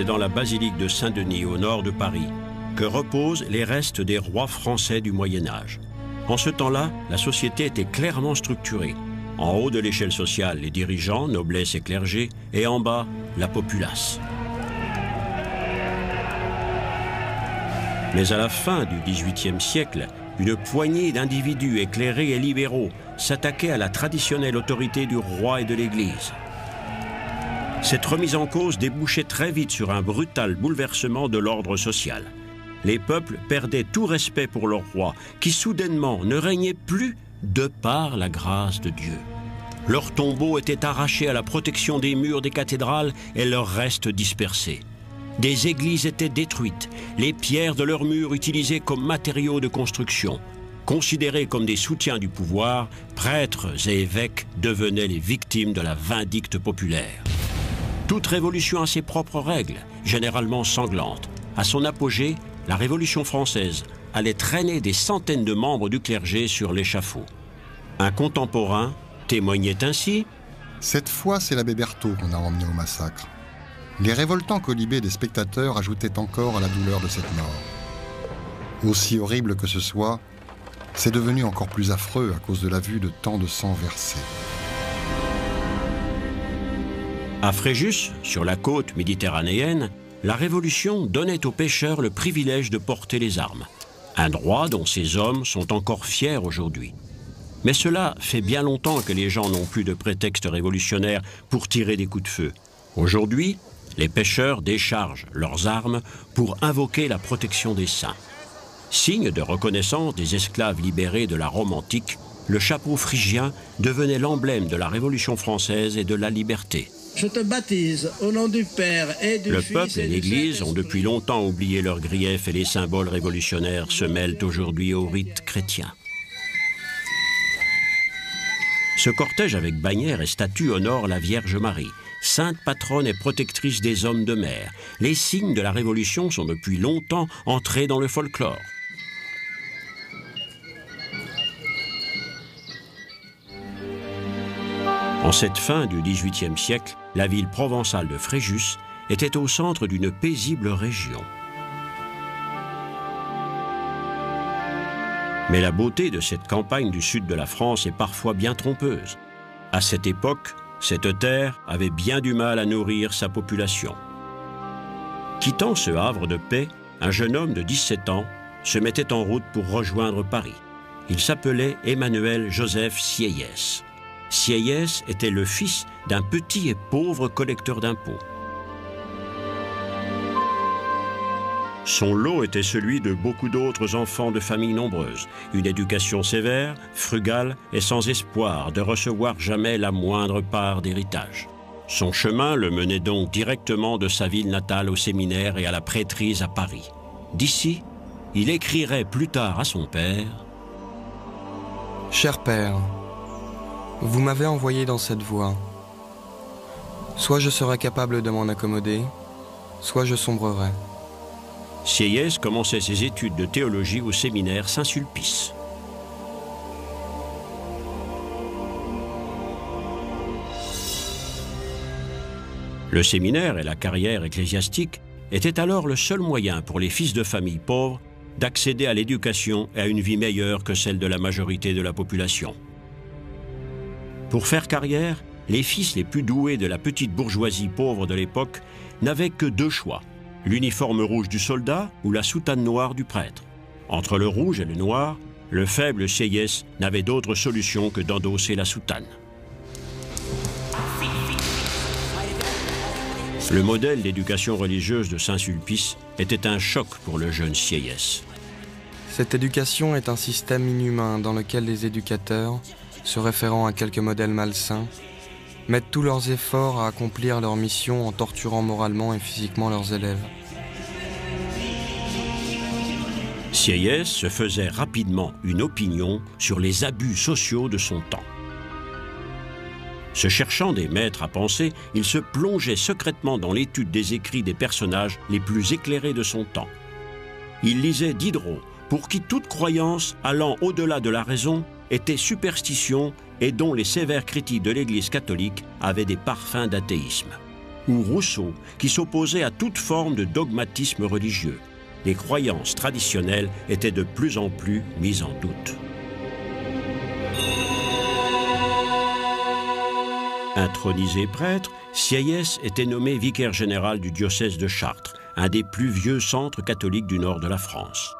c'est dans la basilique de Saint-Denis, au nord de Paris, que reposent les restes des rois français du Moyen-Âge. En ce temps-là, la société était clairement structurée. En haut de l'échelle sociale, les dirigeants, noblesse et clergé, et en bas, la populace. Mais à la fin du XVIIIe siècle, une poignée d'individus éclairés et libéraux s'attaquaient à la traditionnelle autorité du roi et de l'Église. Cette remise en cause débouchait très vite sur un brutal bouleversement de l'ordre social. Les peuples perdaient tout respect pour leur roi, qui soudainement ne régnait plus de par la grâce de Dieu. Leurs tombeaux étaient arrachés à la protection des murs des cathédrales et leurs restes dispersés. Des églises étaient détruites, les pierres de leurs murs utilisées comme matériaux de construction. Considérés comme des soutiens du pouvoir, prêtres et évêques devenaient les victimes de la vindicte populaire. Toute révolution a ses propres règles, généralement sanglantes. À son apogée, la Révolution française allait traîner des centaines de membres du clergé sur l'échafaud. Un contemporain témoignait ainsi: Cette fois, c'est l'abbé Berthaud qu'on a emmené au massacre. Les révoltants colibés des spectateurs ajoutaient encore à la douleur de cette mort. Aussi horrible que ce soit, c'est devenu encore plus affreux à cause de la vue de tant de sang versé. À Fréjus, sur la côte méditerranéenne, la Révolution donnait aux pêcheurs le privilège de porter les armes. Un droit dont ces hommes sont encore fiers aujourd'hui. Mais cela fait bien longtemps que les gens n'ont plus de prétexte révolutionnaire pour tirer des coups de feu. Aujourd'hui, les pêcheurs déchargent leurs armes pour invoquer la protection des saints. Signe de reconnaissance des esclaves libérés de la Rome antique, le chapeau phrygien devenait l'emblème de la Révolution française et de la liberté. Je te baptise au nom du Père et du Fils. Le peuple et l'Église ont depuis longtemps oublié leurs griefs et les symboles révolutionnaires se mêlent aujourd'hui au rite chrétien. Ce cortège avec bannières et statues honore la Vierge Marie, sainte patronne et protectrice des hommes de mer. Les signes de la Révolution sont depuis longtemps entrés dans le folklore. En cette fin du XVIIIe siècle, la ville provençale de Fréjus était au centre d'une paisible région. Mais la beauté de cette campagne du sud de la France est parfois bien trompeuse. À cette époque, cette terre avait bien du mal à nourrir sa population. Quittant ce havre de paix, un jeune homme de 17 ans se mettait en route pour rejoindre Paris. Il s'appelait Emmanuel Joseph Sieyès. Sieyès était le fils d'un petit et pauvre collecteur d'impôts. Son lot était celui de beaucoup d'autres enfants de familles nombreuses, une éducation sévère, frugale et sans espoir de recevoir jamais la moindre part d'héritage. Son chemin le menait donc directement de sa ville natale au séminaire et à la prêtrise à Paris. D'ici, il écrirait plus tard à son père: « Cher père, vous m'avez envoyé dans cette voie. Soit je serai capable de m'en accommoder, soit je sombrerai. » Sieyès commençait ses études de théologie au séminaire Saint-Sulpice. Le séminaire et la carrière ecclésiastique étaient alors le seul moyen pour les fils de famille pauvres d'accéder à l'éducation et à une vie meilleure que celle de la majorité de la population. Pour faire carrière, les fils les plus doués de la petite bourgeoisie pauvre de l'époque n'avaient que deux choix: l'uniforme rouge du soldat ou la soutane noire du prêtre. Entre le rouge et le noir, le faible Sieyès n'avait d'autre solution que d'endosser la soutane. Le modèle d'éducation religieuse de Saint-Sulpice était un choc pour le jeune Sieyès. Cette éducation est un système inhumain dans lequel les éducateurs, se référant à quelques modèles malsains, mettent tous leurs efforts à accomplir leur mission en torturant moralement et physiquement leurs élèves. Sieyès se faisait rapidement une opinion sur les abus sociaux de son temps. Se cherchant des maîtres à penser, il se plongeait secrètement dans l'étude des écrits des personnages les plus éclairés de son temps. Il lisait Diderot, pour qui toute croyance allant au-delà de la raison était superstition et dont les sévères critiques de l'Église catholique avaient des parfums d'athéisme. ou Rousseau, qui s'opposait à toute forme de dogmatisme religieux. Les croyances traditionnelles étaient de plus en plus mises en doute. Intronisé prêtre, Sieyès était nommé vicaire général du diocèse de Chartres, un des plus vieux centres catholiques du nord de la France.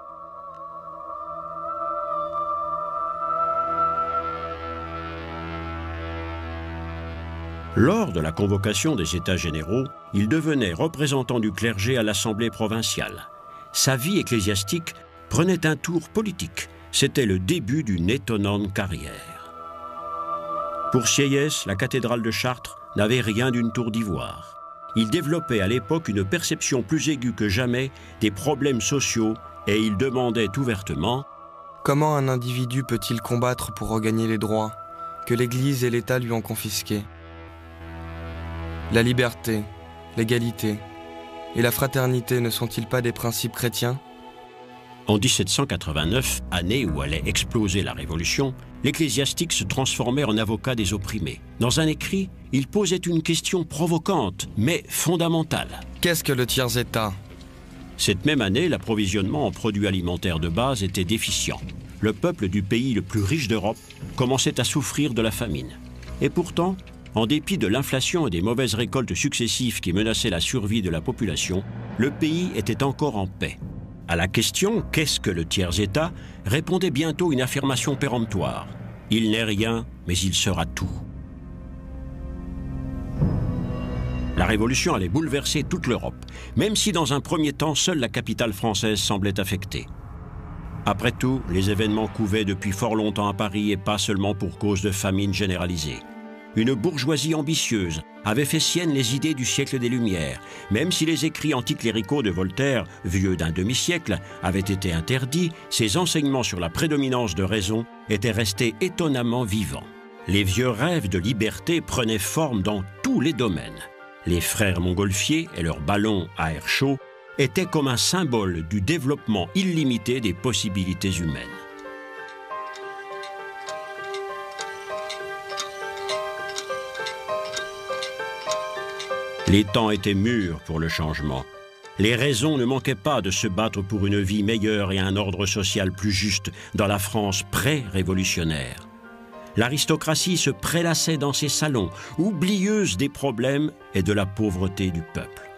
Lors de la convocation des États généraux, il devenait représentant du clergé à l'Assemblée provinciale. Sa vie ecclésiastique prenait un tour politique. C'était le début d'une étonnante carrière. Pour Sieyès, la cathédrale de Chartres n'avait rien d'une tour d'ivoire. Il développait à l'époque une perception plus aiguë que jamais des problèmes sociaux et il demandait ouvertement « Comment un individu peut-il combattre pour regagner les droits que l'Église et l'État lui ont confisqués ? La liberté, l'égalité et la fraternité ne sont-ils pas des principes chrétiens ?» En 1789, année où allait exploser la Révolution, l'ecclésiastique se transformait en avocat des opprimés. Dans un écrit, il posait une question provocante, mais fondamentale. Qu'est-ce que le tiers-État ? Cette même année, l'approvisionnement en produits alimentaires de base était déficient. Le peuple du pays le plus riche d'Europe commençait à souffrir de la famine. Et pourtant, en dépit de l'inflation et des mauvaises récoltes successives qui menaçaient la survie de la population, le pays était encore en paix. À la question « Qu'est-ce que le tiers-État ?» répondait bientôt une affirmation péremptoire. « Il n'est rien, mais il sera tout. » La Révolution allait bouleverser toute l'Europe, même si dans un premier temps, seule la capitale française semblait affectée. Après tout, les événements couvaient depuis fort longtemps à Paris et pas seulement pour cause de famine généralisée. Une bourgeoisie ambitieuse avait fait sienne les idées du siècle des Lumières, même si les écrits anticléricaux de Voltaire, vieux d'un demi-siècle, avaient été interdits, ses enseignements sur la prédominance de raison étaient restés étonnamment vivants. Les vieux rêves de liberté prenaient forme dans tous les domaines. Les frères Montgolfier et leurs ballons à air chaud étaient comme un symbole du développement illimité des possibilités humaines. Les temps étaient mûrs pour le changement. Les raisons ne manquaient pas de se battre pour une vie meilleure et un ordre social plus juste dans la France pré-révolutionnaire. L'aristocratie se prélassait dans ses salons, oublieuse des problèmes et de la pauvreté du peuple.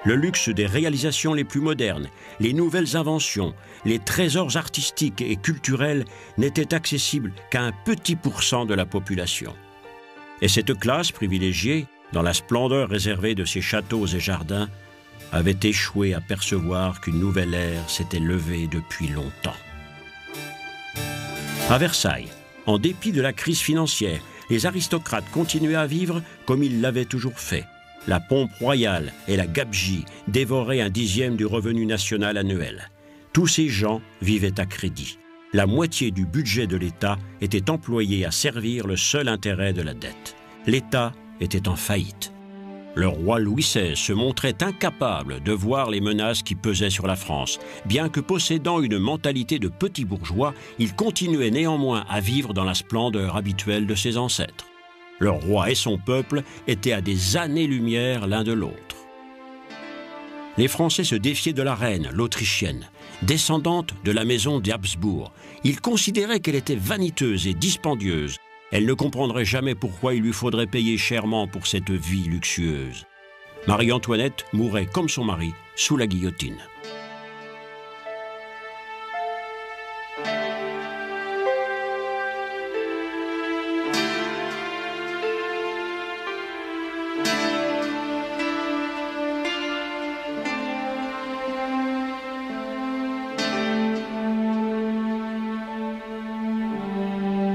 Le luxe des réalisations les plus modernes, les nouvelles inventions, les trésors artistiques et culturels n'étaient accessibles qu'à un petit pourcent de la population. Et cette classe privilégiée, dans la splendeur réservée de ses châteaux et jardins, avait échoué à percevoir qu'une nouvelle ère s'était levée depuis longtemps. À Versailles, en dépit de la crise financière, les aristocrates continuaient à vivre comme ils l'avaient toujours fait. La pompe royale et la gabegie dévoraient 1/10 du revenu national annuel. Tous ces gens vivaient à crédit. La moitié du budget de l'État était employée à servir le seul intérêt de la dette. L'État était en faillite. Le roi Louis XVI se montrait incapable de voir les menaces qui pesaient sur la France. Bien que possédant une mentalité de petit bourgeois, il continuait néanmoins à vivre dans la splendeur habituelle de ses ancêtres. Le roi et son peuple étaient à des années-lumière l'un de l'autre. Les Français se défiaient de la reine, l'Autrichienne, descendante de la maison d'Habsbourg. Ils considéraient qu'elle était vaniteuse et dispendieuse. Elle ne comprendrait jamais pourquoi il lui faudrait payer chèrement pour cette vie luxueuse. Marie-Antoinette mourait comme son mari, sous la guillotine.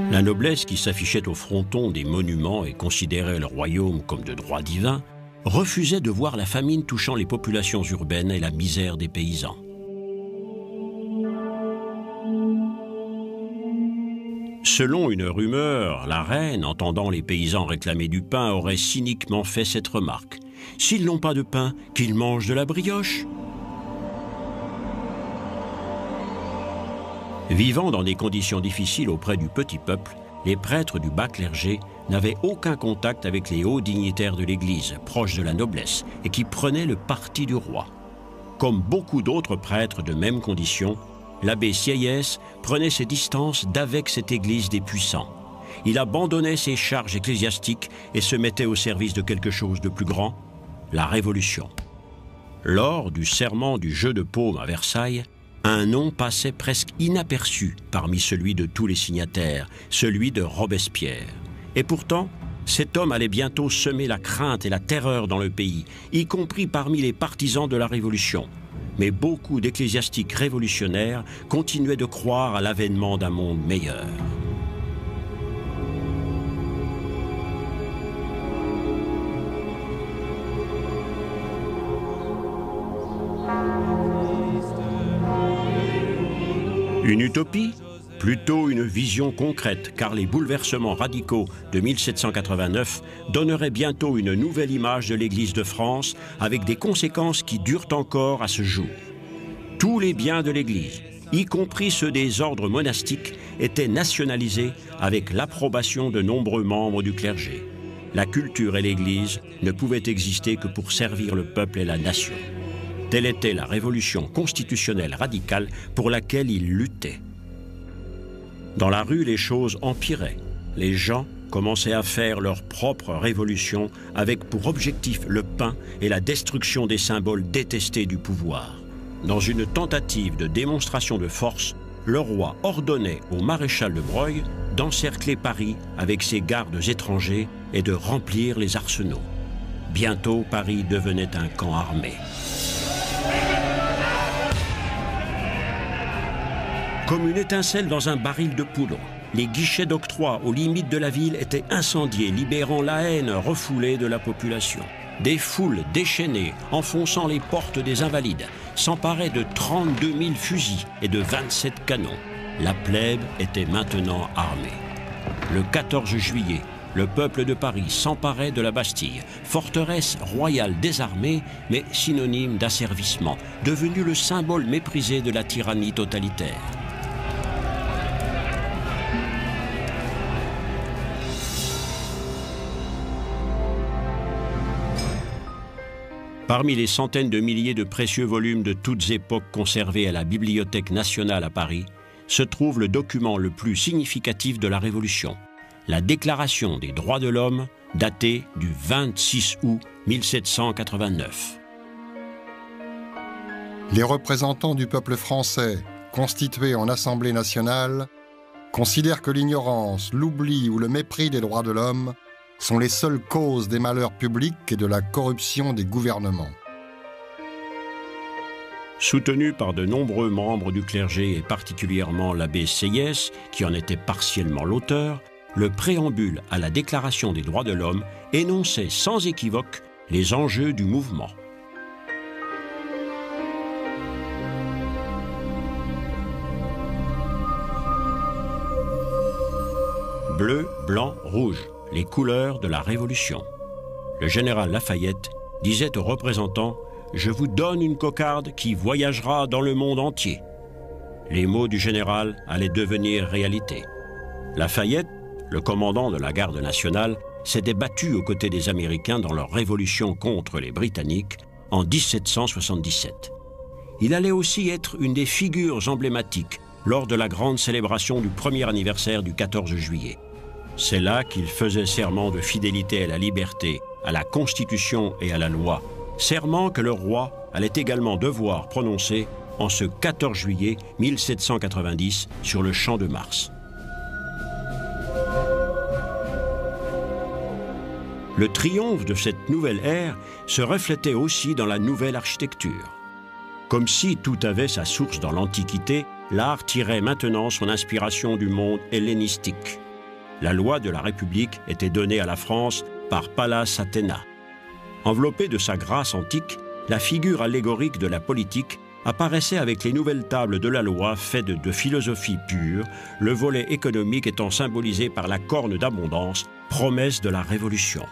La noblesse qui s'affichait au fronton des monuments et considérait le royaume comme de droit divin, refusait de voir la famine touchant les populations urbaines et la misère des paysans. Selon une rumeur, la reine, entendant les paysans réclamer du pain, aurait cyniquement fait cette remarque. « S'ils n'ont pas de pain, qu'ils mangent de la brioche !» Vivant dans des conditions difficiles auprès du petit peuple, les prêtres du bas clergé n'avait aucun contact avec les hauts dignitaires de l'Église, proches de la noblesse, et qui prenaient le parti du roi. Comme beaucoup d'autres prêtres de même condition, l'abbé Sieyès prenait ses distances d'avec cette Église des puissants. Il abandonnait ses charges ecclésiastiques et se mettait au service de quelque chose de plus grand, la Révolution. Lors du serment du jeu de paume à Versailles, un nom passait presque inaperçu parmi celui de tous les signataires, celui de Robespierre. Et pourtant, cet homme allait bientôt semer la crainte et la terreur dans le pays, y compris parmi les partisans de la Révolution. Mais beaucoup d'ecclésiastiques révolutionnaires continuaient de croire à l'avènement d'un monde meilleur. Une utopie ? Plutôt une vision concrète, car les bouleversements radicaux de 1789 donneraient bientôt une nouvelle image de l'Église de France, avec des conséquences qui durent encore à ce jour. Tous les biens de l'Église, y compris ceux des ordres monastiques, étaient nationalisés avec l'approbation de nombreux membres du clergé. La culture et l'Église ne pouvaient exister que pour servir le peuple et la nation. Telle était la révolution constitutionnelle radicale pour laquelle il luttait. Dans la rue, les choses empiraient. Les gens commençaient à faire leur propre révolution avec pour objectif le pain et la destruction des symboles détestés du pouvoir. Dans une tentative de démonstration de force, le roi ordonnait au maréchal de Broglie d'encercler Paris avec ses gardes étrangers et de remplir les arsenaux. Bientôt, Paris devenait un camp armé. Comme une étincelle dans un baril de poudre, les guichets d'octroi aux limites de la ville étaient incendiés, libérant la haine refoulée de la population. Des foules déchaînées, enfonçant les portes des Invalides, s'emparaient de 32 000 fusils et de 27 canons. La plèbe était maintenant armée. Le 14 juillet, le peuple de Paris s'emparait de la Bastille, forteresse royale désarmée, mais synonyme d'asservissement, devenue le symbole méprisé de la tyrannie totalitaire. Parmi les centaines de milliers de précieux volumes de toutes époques conservés à la Bibliothèque nationale à Paris, se trouve le document le plus significatif de la Révolution, la Déclaration des droits de l'homme, datée du 26 août 1789. Les représentants du peuple français, constitués en Assemblée nationale, considèrent que l'ignorance, l'oubli ou le mépris des droits de l'homme sont les seules causes des malheurs publics et de la corruption des gouvernements. Soutenu par de nombreux membres du clergé et particulièrement l'abbé Sieyès, qui en était partiellement l'auteur, le préambule à la Déclaration des droits de l'homme énonçait sans équivoque les enjeux du mouvement. Bleu, blanc, rouge, les couleurs de la Révolution. Le général Lafayette disait aux représentants « Je vous donne une cocarde qui voyagera dans le monde entier ». Les mots du général allaient devenir réalité. Lafayette, le commandant de la garde nationale, s'était battu aux côtés des Américains dans leur révolution contre les Britanniques en 1777. Il allait aussi être une des figures emblématiques lors de la grande célébration du premier anniversaire du 14 juillet. C'est là qu'il faisait serment de fidélité à la liberté, à la Constitution et à la loi, serment que le roi allait également devoir prononcer en ce 14 juillet 1790 sur le Champ de Mars. Le triomphe de cette nouvelle ère se reflétait aussi dans la nouvelle architecture. Comme si tout avait sa source dans l'Antiquité, l'art tirait maintenant son inspiration du monde hellénistique. La loi de la République était donnée à la France par Pallas Athéna. Enveloppée de sa grâce antique, la figure allégorique de la politique apparaissait avec les nouvelles tables de la loi faites de philosophie pure, le volet économique étant symbolisé par la corne d'abondance, promesse de la Révolution.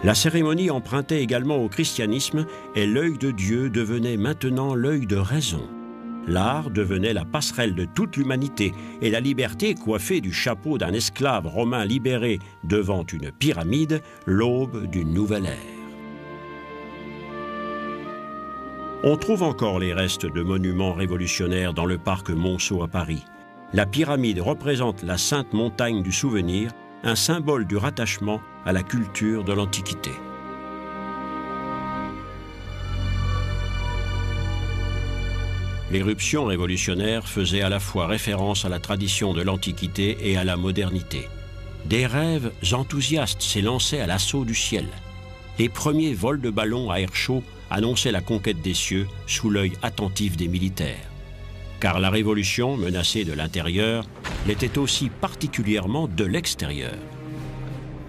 La cérémonie empruntait également au christianisme et l'œil de Dieu devenait maintenant l'œil de raison. l'art devenait la passerelle de toute l'humanité et la liberté, coiffée du chapeau d'un esclave romain libéré devant une pyramide, l'aube d'une nouvelle ère. On trouve encore les restes de monuments révolutionnaires dans le parc Monceau à Paris. La pyramide représente la sainte montagne du souvenir, un symbole du rattachement à la culture de l'Antiquité. L'éruption révolutionnaire faisait à la fois référence à la tradition de l'Antiquité et à la modernité. Des rêves enthousiastes s'élançaient à l'assaut du ciel. Les premiers vols de ballons à air chaud annonçaient la conquête des cieux sous l'œil attentif des militaires. Car la révolution, menacée de l'intérieur, l'était aussi particulièrement de l'extérieur.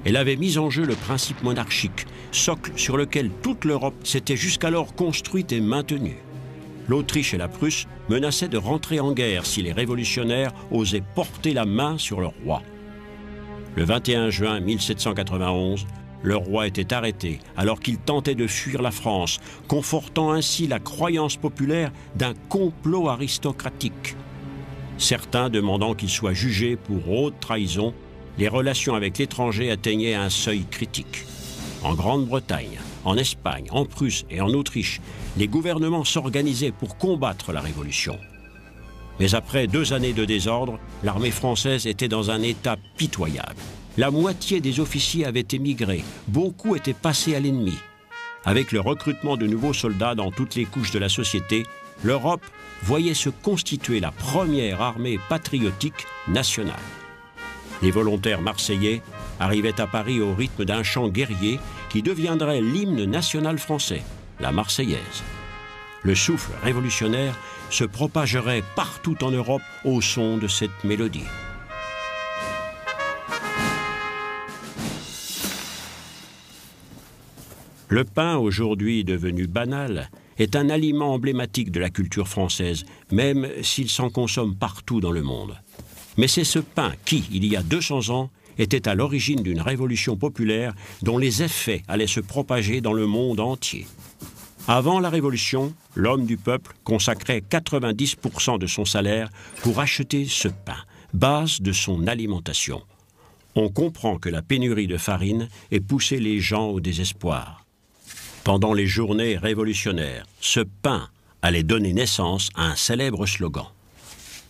Elle avait mis en jeu le principe monarchique, socle sur lequel toute l'Europe s'était jusqu'alors construite et maintenue. L'Autriche et la Prusse menaçaient de rentrer en guerre si les révolutionnaires osaient porter la main sur le roi. Le 21 juin 1791, le roi était arrêté alors qu'il tentait de fuir la France, confortant ainsi la croyance populaire d'un complot aristocratique. Certains demandant qu'il soit jugé pour haute trahison, les relations avec l'étranger atteignaient un seuil critique. En Grande-Bretagne, en Espagne, en Prusse et en Autriche, les gouvernements s'organisaient pour combattre la Révolution. Mais après 2 années de désordre, l'armée française était dans un état pitoyable. La moitié des officiers avaient émigré, beaucoup étaient passés à l'ennemi. Avec le recrutement de nouveaux soldats dans toutes les couches de la société, l'Europe voyait se constituer la première armée patriotique nationale. Les volontaires marseillais arrivaient à Paris au rythme d'un chant guerrier qui deviendrait l'hymne national français, la Marseillaise. Le souffle révolutionnaire se propagerait partout en Europe au son de cette mélodie. Le pain, aujourd'hui devenu banal, est un aliment emblématique de la culture française, même s'il s'en consomme partout dans le monde. Mais c'est ce pain qui, il y a 200 ans, était à l'origine d'une révolution populaire dont les effets allaient se propager dans le monde entier. Avant la Révolution, l'homme du peuple consacrait 90% de son salaire pour acheter ce pain, base de son alimentation. On comprend que la pénurie de farine ait poussé les gens au désespoir. Pendant les journées révolutionnaires, ce pain allait donner naissance à un célèbre slogan.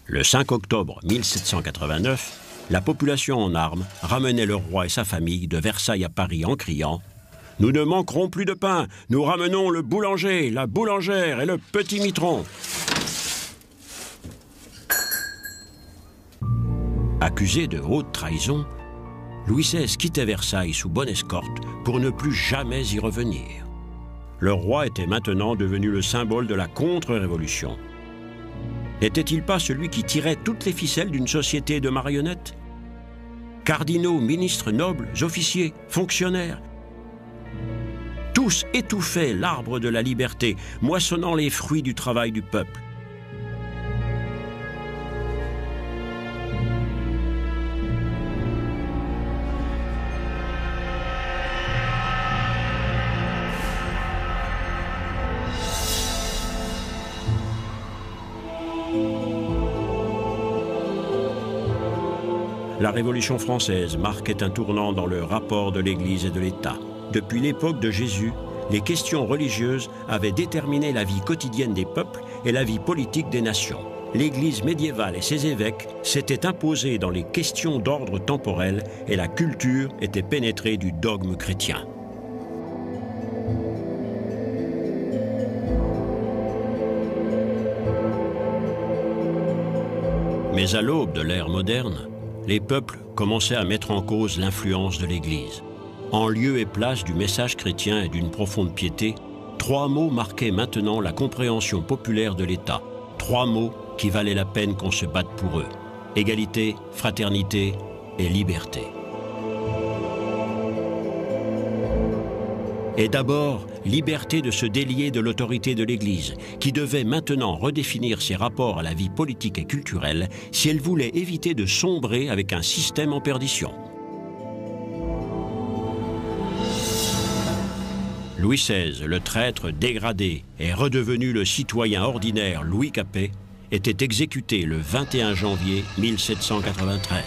Le 5 octobre 1789, la population en armes ramenait le roi et sa famille de Versailles à Paris en criant « Nous ne manquerons plus de pain, nous ramenons le boulanger, la boulangère et le petit mitron ». Accusé de haute trahison, Louis XVI quittait Versailles sous bonne escorte pour ne plus jamais y revenir. Le roi était maintenant devenu le symbole de la contre-révolution. N'était-il pas celui qui tirait toutes les ficelles d'une société de marionnettes? Cardinaux, ministres, nobles, officiers, fonctionnaires, tous étouffaient l'arbre de la liberté, moissonnant les fruits du travail du peuple. La Révolution française marquait un tournant dans le rapport de l'Église et de l'État. Depuis l'époque de Jésus, les questions religieuses avaient déterminé la vie quotidienne des peuples et la vie politique des nations. L'Église médiévale et ses évêques s'étaient imposés dans les questions d'ordre temporel et la culture était pénétrée du dogme chrétien. Mais à l'aube de l'ère moderne, les peuples commençaient à mettre en cause l'influence de l'Église. En lieu et place du message chrétien et d'une profonde piété, 3 mots marquaient maintenant la compréhension populaire de l'État. 3 mots qui valaient la peine qu'on se batte pour eux. Égalité, fraternité et liberté. Et d'abord, liberté de se délier de l'autorité de l'Église, qui devait maintenant redéfinir ses rapports à la vie politique et culturelle si elle voulait éviter de sombrer avec un système en perdition. Louis XVI, le traître dégradé, est redevenu le citoyen ordinaire Louis Capet, était exécuté le 21 janvier 1793.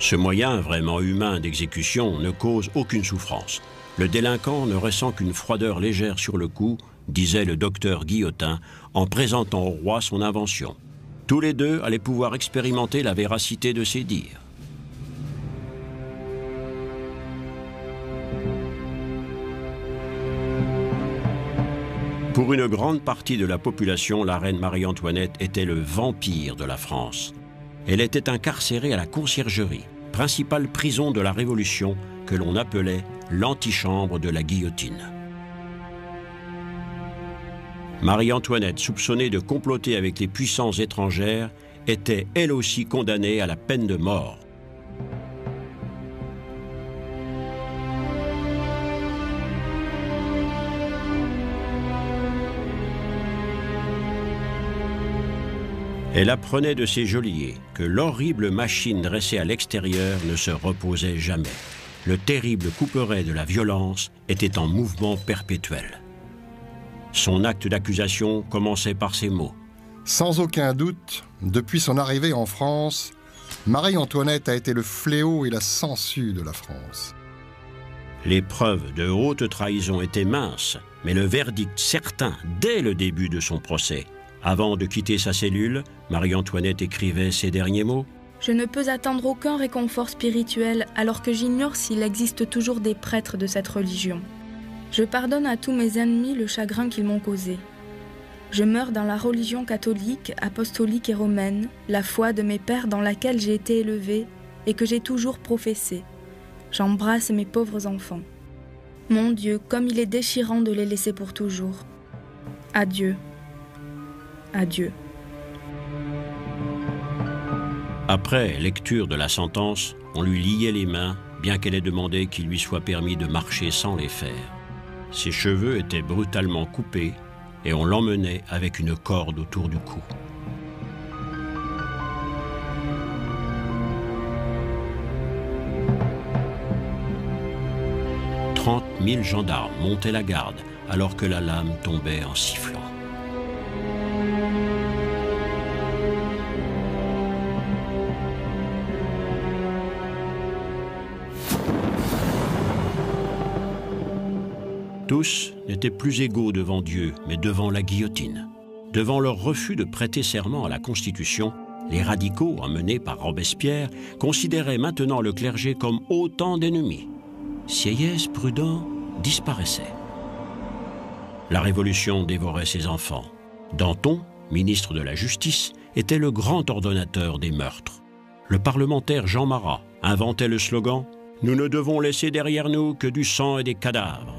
Ce moyen vraiment humain d'exécution ne cause aucune souffrance. Le délinquant ne ressent qu'une froideur légère sur le cou, disait le docteur Guillotin en présentant au roi son invention. Tous les deux allaient pouvoir expérimenter la véracité de ses dires. Pour une grande partie de la population, la reine Marie-Antoinette était le vampire de la France. Elle était incarcérée à la Conciergerie, principale prison de la Révolution que l'on appelait l'antichambre de la guillotine. Marie-Antoinette, soupçonnée de comploter avec les puissances étrangères, était elle aussi condamnée à la peine de mort. Elle apprenait de ses geôliers que l'horrible machine dressée à l'extérieur ne se reposait jamais. Le terrible couperet de la violence était en mouvement perpétuel. Son acte d'accusation commençait par ces mots. Sans aucun doute, depuis son arrivée en France, Marie-Antoinette a été le fléau et la sangsue de la France. Les preuves de haute trahison étaient minces, mais le verdict certain dès le début de son procès. Avant de quitter sa cellule, Marie-Antoinette écrivait ces derniers mots. « Je ne peux attendre aucun réconfort spirituel alors que j'ignore s'il existe toujours des prêtres de cette religion. Je pardonne à tous mes ennemis le chagrin qu'ils m'ont causé. Je meurs dans la religion catholique, apostolique et romaine, la foi de mes pères dans laquelle j'ai été élevée et que j'ai toujours professée. J'embrasse mes pauvres enfants. Mon Dieu, comme il est déchirant de les laisser pour toujours. Adieu. Adieu. » Après lecture de la sentence, on lui liait les mains, bien qu'elle ait demandé qu'il lui soit permis de marcher sans les faire. Ses cheveux étaient brutalement coupés et on l'emmenait avec une corde autour du cou. « 30 000 gendarmes montaient la garde alors que la lame tombait en sifflant. Tous n'étaient plus égaux devant Dieu, mais devant la guillotine. Devant leur refus de prêter serment à la Constitution, les radicaux, emmenés par Robespierre, considéraient maintenant le clergé comme autant d'ennemis. Sieyès, prudent, disparaissait. La Révolution dévorait ses enfants. Danton, ministre de la Justice, était le grand ordonnateur des meurtres. Le parlementaire Jean Marat inventait le slogan « Nous ne devons laisser derrière nous que du sang et des cadavres ».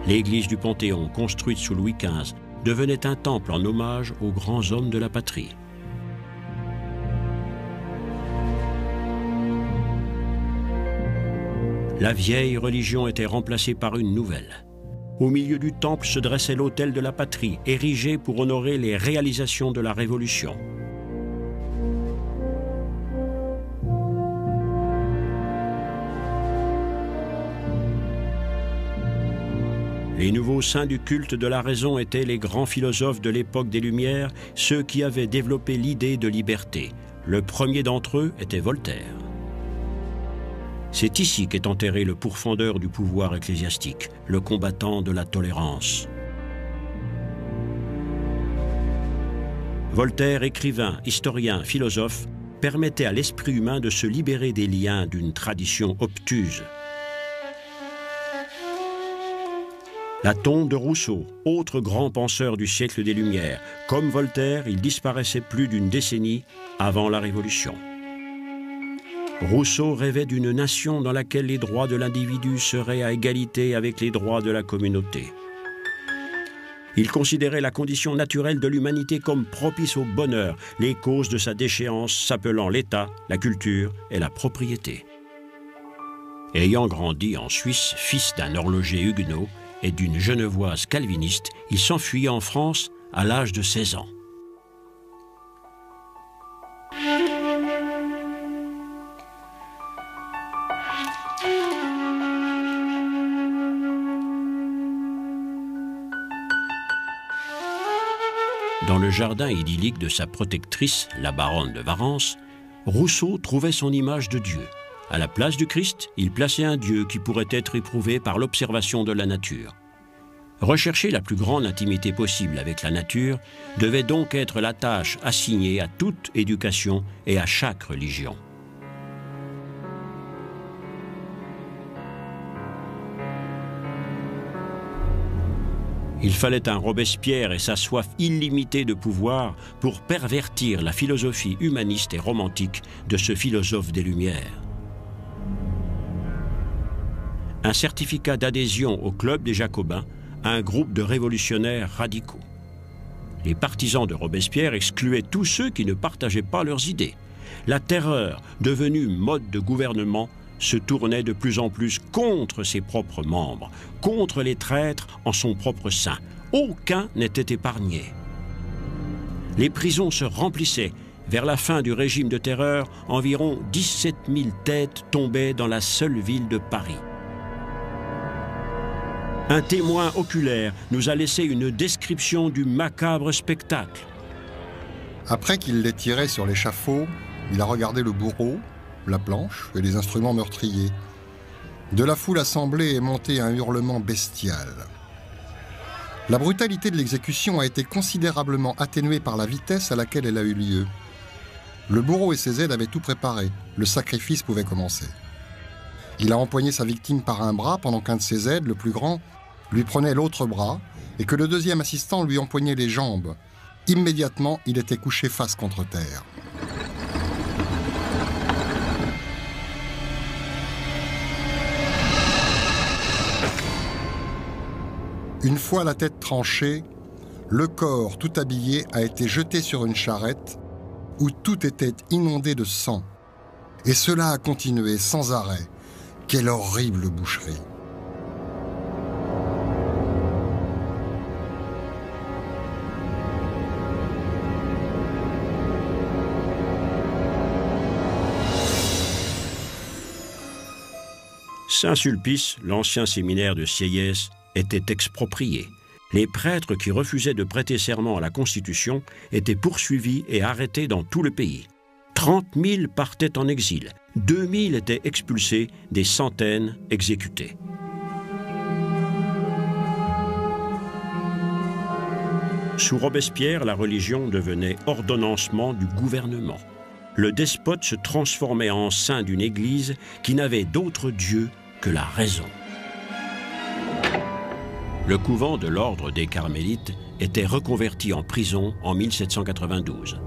L'église du Panthéon, construite sous Louis XV, devenait un temple en hommage aux grands hommes de la patrie. La vieille religion était remplacée par une nouvelle. Au milieu du temple se dressait l'autel de la patrie, érigé pour honorer les réalisations de la Révolution. Les nouveaux saints du culte de la raison étaient les grands philosophes de l'époque des Lumières, ceux qui avaient développé l'idée de liberté. Le premier d'entre eux était Voltaire. C'est ici qu'est enterré le pourfendeur du pouvoir ecclésiastique, le combattant de la tolérance. Voltaire, écrivain, historien, philosophe, permettait à l'esprit humain de se libérer des liens d'une tradition obtuse. La tombe de Rousseau, autre grand penseur du siècle des Lumières. Comme Voltaire, il disparaissait plus d'une décennie avant la Révolution. Rousseau rêvait d'une nation dans laquelle les droits de l'individu seraient à égalité avec les droits de la communauté. Il considérait la condition naturelle de l'humanité comme propice au bonheur, les causes de sa déchéance s'appelant l'État, la culture et la propriété. Ayant grandi en Suisse, fils d'un horloger huguenot, et d'une genevoise calviniste, il s'enfuit en France à l'âge de 16 ans. Dans le jardin idyllique de sa protectrice, la baronne de Warens, Rousseau trouvait son image de Dieu. À la place du Christ, il plaçait un Dieu qui pourrait être éprouvé par l'observation de la nature. Rechercher la plus grande intimité possible avec la nature devait donc être la tâche assignée à toute éducation et à chaque religion. Il fallait un Robespierre et sa soif illimitée de pouvoir pour pervertir la philosophie humaniste et romantique de ce philosophe des Lumières. Un certificat d'adhésion au club des Jacobins, un groupe de révolutionnaires radicaux. Les partisans de Robespierre excluaient tous ceux qui ne partageaient pas leurs idées. La terreur, devenue mode de gouvernement, se tournait de plus en plus contre ses propres membres, contre les traîtres en son propre sein. Aucun n'était épargné. Les prisons se remplissaient. Vers la fin du régime de terreur, environ 17 000 têtes tombaient dans la seule ville de Paris. Un témoin oculaire nous a laissé une description du macabre spectacle. Après qu'il l'ait tiré sur l'échafaud, il a regardé le bourreau, la planche et les instruments meurtriers. De la foule assemblée est monté un hurlement bestial. La brutalité de l'exécution a été considérablement atténuée par la vitesse à laquelle elle a eu lieu. Le bourreau et ses aides avaient tout préparé. Le sacrifice pouvait commencer. Il a empoigné sa victime par un bras pendant qu'un de ses aides, le plus grand, lui prenait l'autre bras et que le deuxième assistant lui empoignait les jambes. Immédiatement, il était couché face contre terre. Une fois la tête tranchée, le corps tout habillé a été jeté sur une charrette où tout était inondé de sang. Et cela a continué sans arrêt. Quelle horrible boucherie! Saint-Sulpice, l'ancien séminaire de Sieyès, était exproprié. Les prêtres qui refusaient de prêter serment à la Constitution étaient poursuivis et arrêtés dans tout le pays. 30 000 partaient en exil, 2 000 étaient expulsés, des centaines exécutés. Sous Robespierre, la religion devenait ordonnancement du gouvernement. Le despote se transformait en saint d'une église qui n'avait d'autre Dieu que la raison. Le couvent de l'ordre des Carmélites était reconverti en prison en 1792.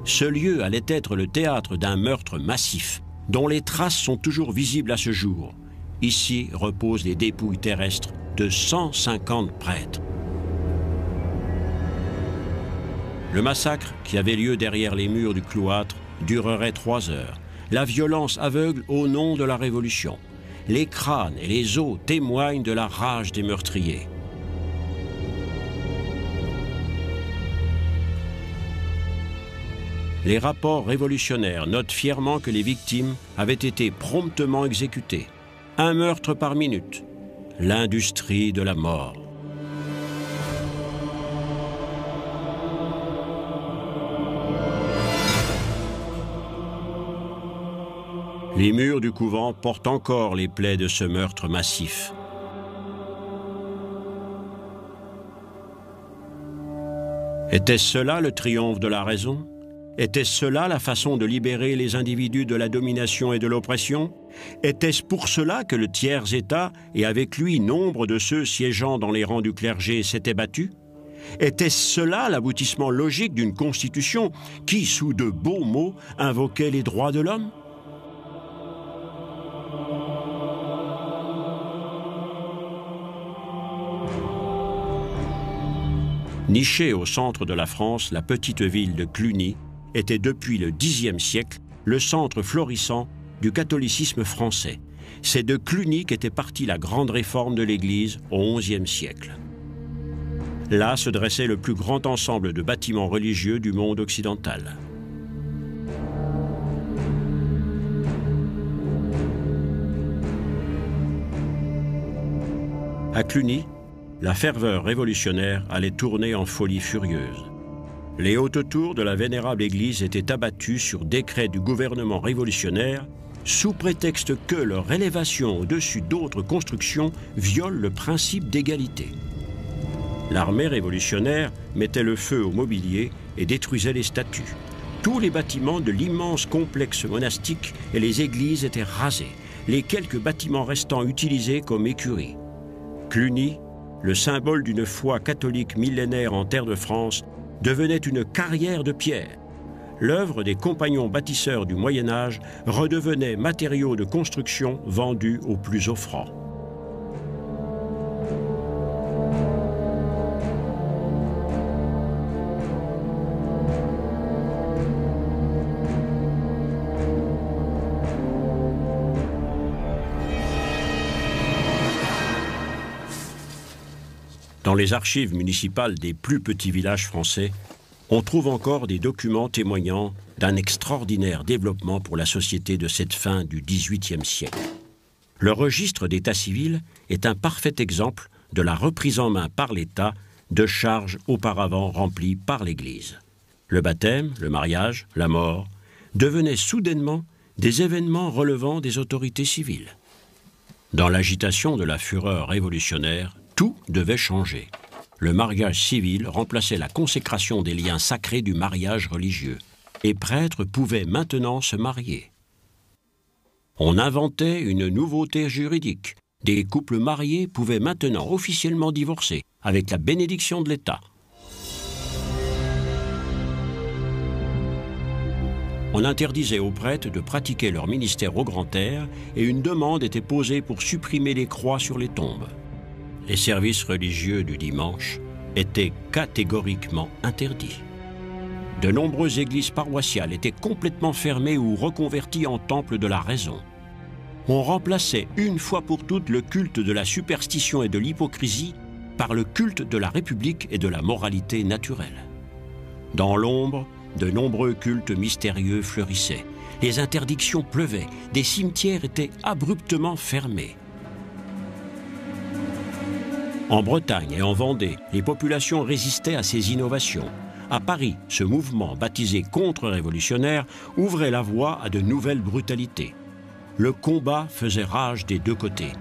Ce lieu allait être le théâtre d'un meurtre massif, dont les traces sont toujours visibles à ce jour. Ici reposent les dépouilles terrestres de 150 prêtres. Le massacre, qui avait lieu derrière les murs du cloître, durerait 3 heures. La violence aveugle au nom de la Révolution. Les crânes et les os témoignent de la rage des meurtriers. Les rapports révolutionnaires notent fièrement que les victimes avaient été promptement exécutées. 1 meurtre par minute. L'industrie de la mort. Les murs du couvent portent encore les plaies de ce meurtre massif. Était-ce cela le triomphe de la raison? Était-ce cela la façon de libérer les individus de la domination et de l'oppression? Était-ce pour cela que le tiers-État, et avec lui nombre de ceux siégeant dans les rangs du clergé, s'étaient battus? Était-ce cela l'aboutissement logique d'une constitution qui, sous de beaux mots, invoquait les droits de l'homme? Nichée au centre de la France, la petite ville de Cluny était depuis le Xe siècle le centre florissant du catholicisme français. C'est de Cluny qu'était partie la grande réforme de l'Église au XIe siècle. Là se dressait le plus grand ensemble de bâtiments religieux du monde occidental. À Cluny, la ferveur révolutionnaire allait tourner en folie furieuse. les hautes tours de la vénérable église étaient abattues sur décret du gouvernement révolutionnaire sous prétexte que leur élévation au-dessus d'autres constructions viole le principe d'égalité. L'armée révolutionnaire mettait le feu au mobilier et détruisait les statues. Tous les bâtiments de l'immense complexe monastique et les églises étaient rasés, les quelques bâtiments restants utilisés comme écuries. Cluny, le symbole d'une foi catholique millénaire en terre de France, devenait une carrière de pierre. L'œuvre des compagnons bâtisseurs du Moyen-Âge redevenait matériau de construction vendu aux plus offrants. Dans les archives municipales des plus petits villages français, on trouve encore des documents témoignant d'un extraordinaire développement pour la société de cette fin du XVIIIe siècle. Le registre d'état civil est un parfait exemple de la reprise en main par l'État de charges auparavant remplies par l'Église. Le baptême, le mariage, la mort devenaient soudainement des événements relevant des autorités civiles. Dans l'agitation de la fureur révolutionnaire, tout devait changer. Le mariage civil remplaçait la consécration des liens sacrés du mariage religieux. Les prêtres pouvaient maintenant se marier. On inventait une nouveauté juridique. Des couples mariés pouvaient maintenant officiellement divorcer, avec la bénédiction de l'État. On interdisait aux prêtres de pratiquer leur ministère au grand air et une demande était posée pour supprimer les croix sur les tombes. Les services religieux du dimanche étaient catégoriquement interdits. De nombreuses églises paroissiales étaient complètement fermées ou reconverties en temples de la raison. On remplaçait une fois pour toutes le culte de la superstition et de l'hypocrisie par le culte de la République et de la moralité naturelle. Dans l'ombre, de nombreux cultes mystérieux fleurissaient. Les interdictions pleuvaient, des cimetières étaient abruptement fermés. En Bretagne et en Vendée, les populations résistaient à ces innovations. À Paris, ce mouvement baptisé contre-révolutionnaire ouvrait la voie à de nouvelles brutalités. Le combat faisait rage des deux côtés.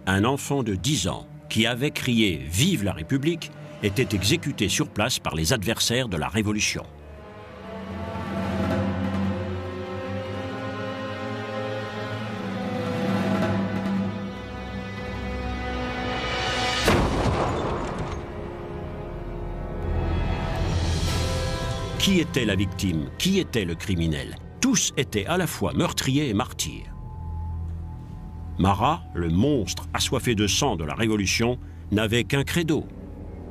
Un enfant de 10 ans qui avait crié « Vive la République » était exécuté sur place par les adversaires de la Révolution. Qui était la victime? Qui était le criminel? Tous étaient à la fois meurtriers et martyrs. Marat, le monstre assoiffé de sang de la Révolution, n'avait qu'un credo.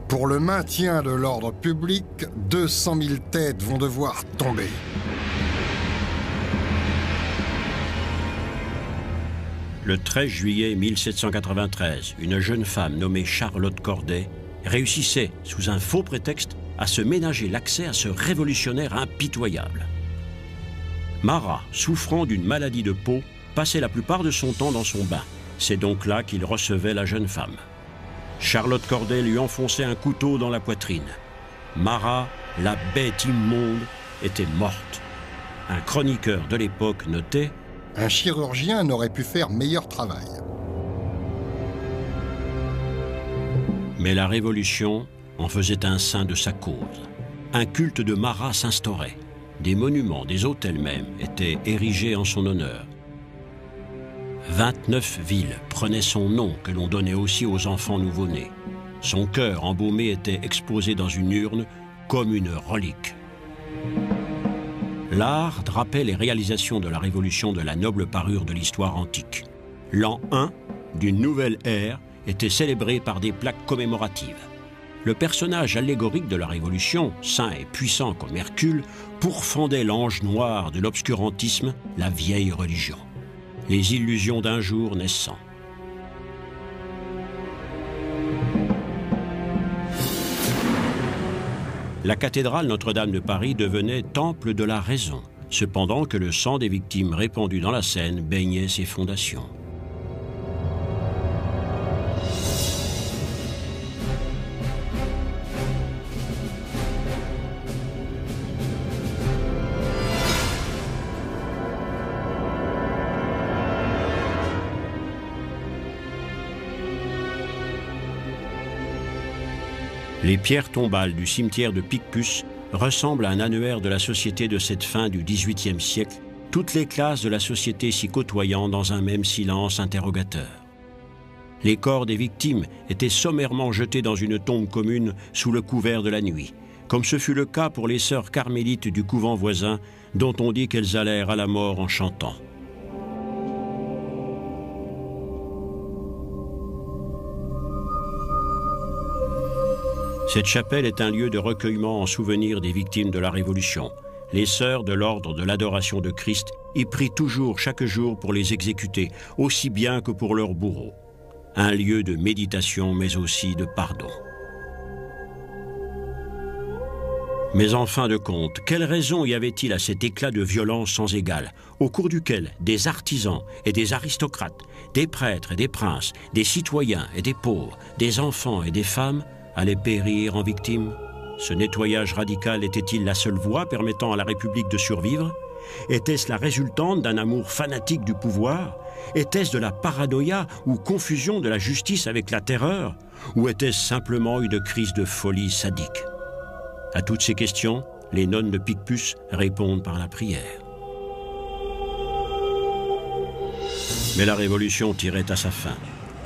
Pour le maintien de l'ordre public, 200 000 têtes vont devoir tomber. Le 13 juillet 1793, une jeune femme nommée Charlotte Corday réussissait, sous un faux prétexte, à se ménager l'accès à ce révolutionnaire impitoyable. Marat, souffrant d'une maladie de peau, passait la plupart de son temps dans son bain. C'est donc là qu'il recevait la jeune femme. Charlotte Corday lui enfonçait un couteau dans la poitrine. Marat, la bête immonde, était morte. Un chroniqueur de l'époque notait « Un chirurgien n'aurait pu faire meilleur travail. » Mais la Révolution en faisait un saint de sa cause. Un culte de Marat s'instaurait. Des monuments, des hôtels même, étaient érigés en son honneur. 29 villes prenaient son nom, que l'on donnait aussi aux enfants nouveau-nés. Son cœur embaumé était exposé dans une urne comme une relique. L'art drapait les réalisations de la Révolution de la noble parure de l'histoire antique. L'an 1 d'une nouvelle ère était célébré par des plaques commémoratives. Le personnage allégorique de la Révolution, saint et puissant comme Hercule, pourfendait l'ange noir de l'obscurantisme, la vieille religion. Les illusions d'un jour naissant. La cathédrale Notre-Dame de Paris devenait temple de la raison, cependant que le sang des victimes répandu dans la Seine baignait ses fondations. Les pierres tombales du cimetière de Picpus ressemblent à un annuaire de la société de cette fin du XVIIIe siècle, toutes les classes de la société s'y côtoyant dans un même silence interrogateur. Les corps des victimes étaient sommairement jetés dans une tombe commune sous le couvert de la nuit, comme ce fut le cas pour les sœurs carmélites du couvent voisin, dont on dit qu'elles allèrent à la mort en chantant. Cette chapelle est un lieu de recueillement en souvenir des victimes de la Révolution. Les sœurs de l'ordre de l'adoration de Christ y prient toujours chaque jour pour les exécuter, aussi bien que pour leurs bourreaux. Un lieu de méditation, mais aussi de pardon. Mais en fin de compte, quelle raison y avait-il à cet éclat de violence sans égal, au cours duquel des artisans et des aristocrates, des prêtres et des princes, des citoyens et des pauvres, des enfants et des femmes allaient périr en victimes? Ce nettoyage radical était-il la seule voie permettant à la République de survivre? Était-ce la résultante d'un amour fanatique du pouvoir? Était-ce de la paranoïa ou confusion de la justice avec la terreur? Ou était-ce simplement une crise de folie sadique? À toutes ces questions, les nonnes de Picpus répondent par la prière. Mais la Révolution tirait à sa fin.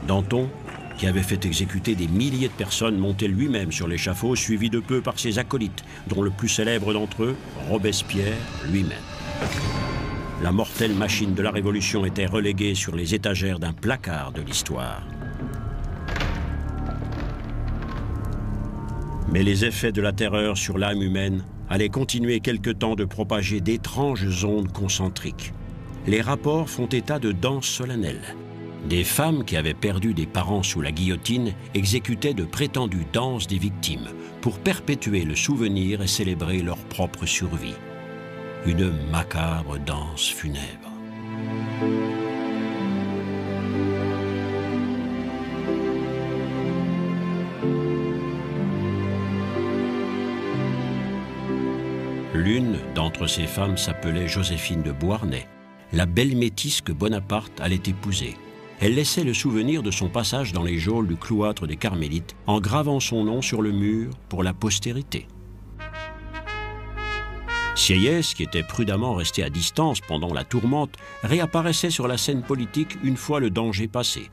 Danton, qui avait fait exécuter des milliers de personnes, montait lui-même sur l'échafaud, suivi de peu par ses acolytes, dont le plus célèbre d'entre eux, Robespierre lui-même. La mortelle machine de la Révolution était reléguée sur les étagères d'un placard de l'histoire. Mais les effets de la terreur sur l'âme humaine allaient continuer quelque temps de propager d'étranges ondes concentriques. Les rapports font état de danses solennelles. Des femmes qui avaient perdu des parents sous la guillotine exécutaient de prétendues danses des victimes pour perpétuer le souvenir et célébrer leur propre survie. Une macabre danse funèbre. L'une d'entre ces femmes s'appelait Joséphine de Beauharnais, la belle métisse que Bonaparte allait épouser. Elle laissait le souvenir de son passage dans les geôles du cloître des Carmélites en gravant son nom sur le mur pour la postérité. Sieyès, qui était prudemment resté à distance pendant la tourmente, réapparaissait sur la scène politique une fois le danger passé.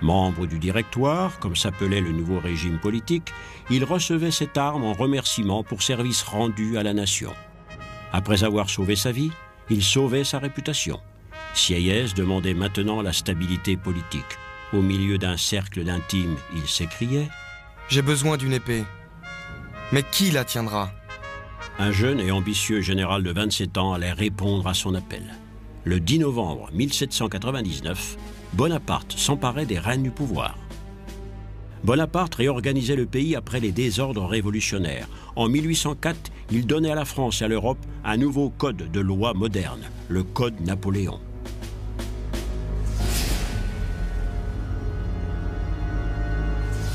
Membre du Directoire, comme s'appelait le nouveau régime politique, il recevait cette arme en remerciement pour services rendus à la nation. Après avoir sauvé sa vie, il sauvait sa réputation. Sieyès demandait maintenant la stabilité politique. Au milieu d'un cercle d'intimes, il s'écriait « J'ai besoin d'une épée. Mais qui la tiendra ?» Un jeune et ambitieux général de 27 ans allait répondre à son appel. Le 10 novembre 1799, Bonaparte s'emparait des rênes du pouvoir. Bonaparte réorganisait le pays après les désordres révolutionnaires. En 1804, il donnait à la France et à l'Europe un nouveau code de loi moderne, le Code Napoléon.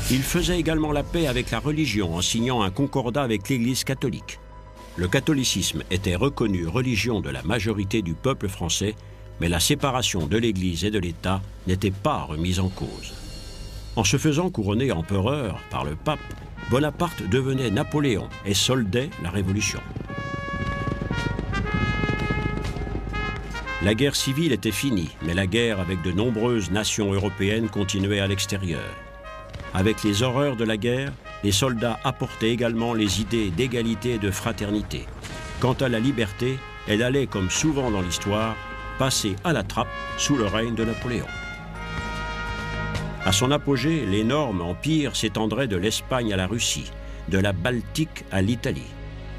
Il faisait également la paix avec la religion en signant un concordat avec l'Église catholique. Le catholicisme était reconnu religion de la majorité du peuple français, mais la séparation de l'Église et de l'État n'était pas remise en cause. En se faisant couronner empereur par le pape, Bonaparte devenait Napoléon et soldait la Révolution. La guerre civile était finie, mais la guerre avec de nombreuses nations européennes continuait à l'extérieur. Avec les horreurs de la guerre, les soldats apportaient également les idées d'égalité et de fraternité. Quant à la liberté, elle allait, comme souvent dans l'histoire, passer à la trappe sous le règne de Napoléon. À son apogée, l'énorme empire s'étendrait de l'Espagne à la Russie, de la Baltique à l'Italie.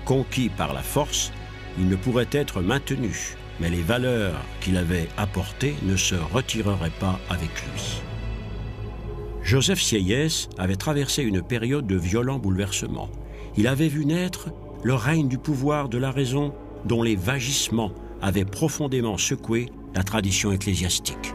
Conquis par la force, il ne pourrait être maintenu, mais les valeurs qu'il avait apportées ne se retireraient pas avec lui. Joseph Sieyès avait traversé une période de violents bouleversements. Il avait vu naître le règne du pouvoir de la raison dont les vagissements avaient profondément secoué la tradition ecclésiastique.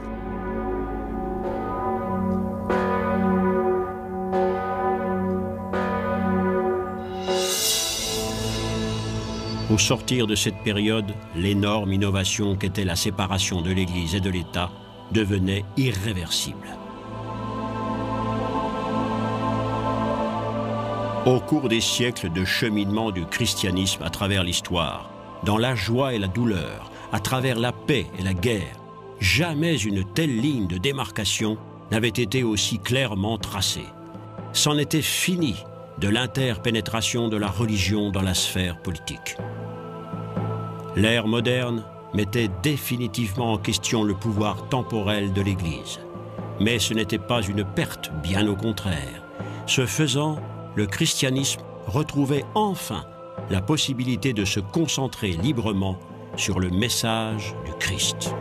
Au sortir de cette période, l'énorme innovation qu'était la séparation de l'Église et de l'État devenait irréversible. Au cours des siècles de cheminement du christianisme à travers l'histoire, dans la joie et la douleur, à travers la paix et la guerre, jamais une telle ligne de démarcation n'avait été aussi clairement tracée. C'en était fini de l'interpénétration de la religion dans la sphère politique. L'ère moderne mettait définitivement en question le pouvoir temporel de l'Église. Mais ce n'était pas une perte, bien au contraire. Ce faisant, le christianisme retrouvait enfin la possibilité de se concentrer librement sur le message du Christ.